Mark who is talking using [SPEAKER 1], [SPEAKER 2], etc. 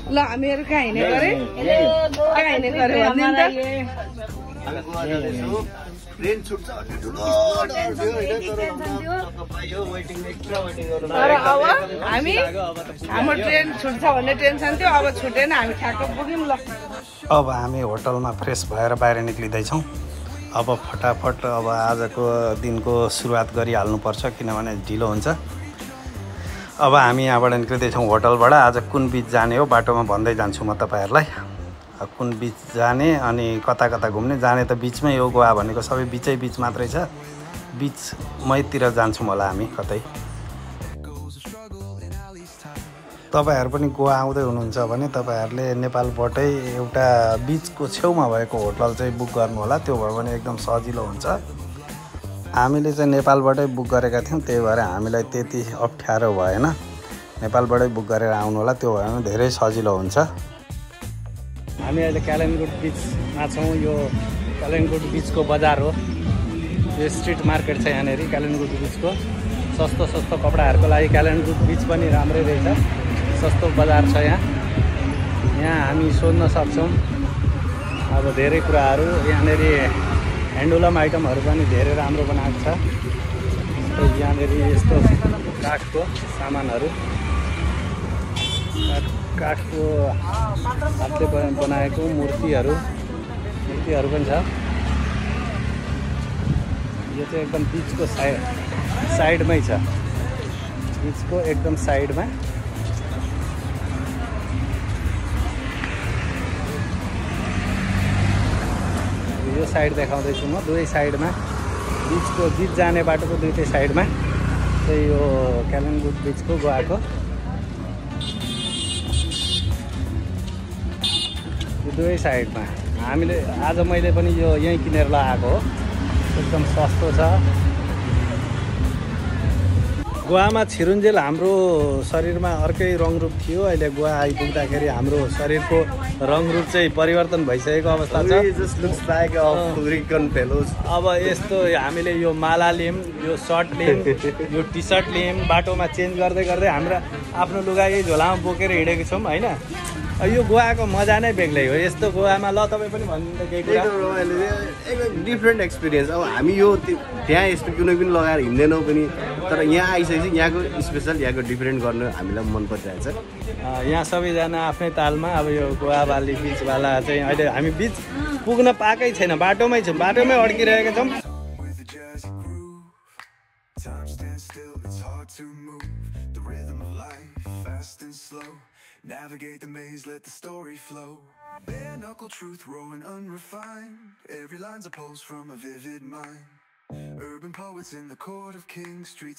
[SPEAKER 1] ल हामीहरु कहाँ हिँड्ने गरे कहाँ हिँड्ने गरे भन्दिन त
[SPEAKER 2] ट्रेन छुट्छ भन्ने ठुलो डर थियो हैन
[SPEAKER 1] तर अब हामी हाम्रो ट्रेन छुट्छ भन्ने टेन्सन थियो अब छुटेन हामी ठ्याक्क पुग्यौं ल
[SPEAKER 3] अब हामी होटलमा फ्रेस भएर बाहिर निक्लिँदैछौँ अब फटाफट अब आजको दिनको सुरुवात गरिहाल्नुपर्छ किनभने ढिलो हुन्छ अब हामी यहाँबाट निक्लिँदैछौँ होटलबाट आज कुन बीच जाने हो बाटोमा भन्दै जान्छु म तपाईहरुलाई कुन बीच जाने अनि कता कता घुम्ने जाने त बीचमै हो गोवा भनेको सबै बीचै बीच मात्रै छ बीचमैतिर जान्छौँ होला हामी कतै तपाईहरु पनि गोवा आउँदै हुनुहुन्छ भने तपाईहरुले नेपालबाटै एउटा बीचको छेउमा भएको होटल चाहिँ बुक गर्नु होला त्यो भयो भने एकदम सजिलो हुन्छ हामीले चाहिँ नेपालबाटै बुक गरेका थियौं त्यही भएर हामीलाई त्यति अप्ठ्यारो भएन नेपालबाटै बुक गरेर आउनु होला त्यो भयो भने धेरै सजिलो हुन्छ हामी अहिले कालिम्पोङ बीचमा छौं यो कालिम्पोङ बीचको बजार हो यो स्ट्रीट मार्केट छ यहाँनेरि कालिम्पोङ बीचको सस्तो सस्तो कपडाहरुको लागि कालिम्पोङ बीच पनि राम्रै रहेछ सस्तो बजार छ यहाँ हामी सोध्न सक्छौं अब धेरै कुराहरु यहाँनेरि ह्यान्डलुम आइटमहरु पनि धेरै राम्रो बनाएको छ यहाँनेरि यस्तो काठको सामानहरु काठको हातले बनाएको मूर्तिहरु पनि छ यो चाहिँ एकदम बीचको साइडमै छ बीचको एकदम साइडमा यो साइड देखाउँदैछु म दुवै साइडमा बीच जाने बाटोको दुईटै साइडमा चाहिँ यो कालिम्पोङ बीचको गोवाको दुवै साइडमा हामीले आज मैले पनि यो यही किनेर लगाएको हो एकदम सस्तो छ गोवामा छिरुन्जेल हाम्रो शरीरमा अर्कै रङरूप थियो अहिले गोवा आइपुग्दाखेरि हाम्रो शरीरको रङरूप चाहिँ परिवर्तन भइसकेको अवस्था छ अब यस्तो हामीले यो माला लियौं यो सर्ट लियौं यो टी सर्ट लियौं बाटोमा चेन्ज गर्दै गर्दै हाम्रो आफ्नो लुगा यही झोलामा बोकेर हिँडेको छौं हैन यो गोवाको मजा नै बेग्लै हो यस्तो गोवामा ल तपाई पनि भन्नु केही कुरा
[SPEAKER 2] एकदम डिफरेन्ट एक्सपिरियन्स अब हामी यो त्यहाँ यस्तो कुनै पनि लगाएर हिँड्दैनौं पनि तर यहाँ आइसकेपछि यहाँको स्पेशल यहाँको डिफरेन्ट गर्न हामीलाई मन परिरहेछ
[SPEAKER 3] यहाँ सबैजना आफ्नै तालमा अब यो गोवा बाली बीचवाला चाहिँ अहिले हामी बीच पुग्न पाएकै छैन बाटोमै छौं बाटोमै अड्किरहेका छौं
[SPEAKER 4] Navigate the maze, let the story flow. Bare knuckle truth, raw and unrefined. Every line's a pulse from a vivid mind. Urban poets in the court of kings, streets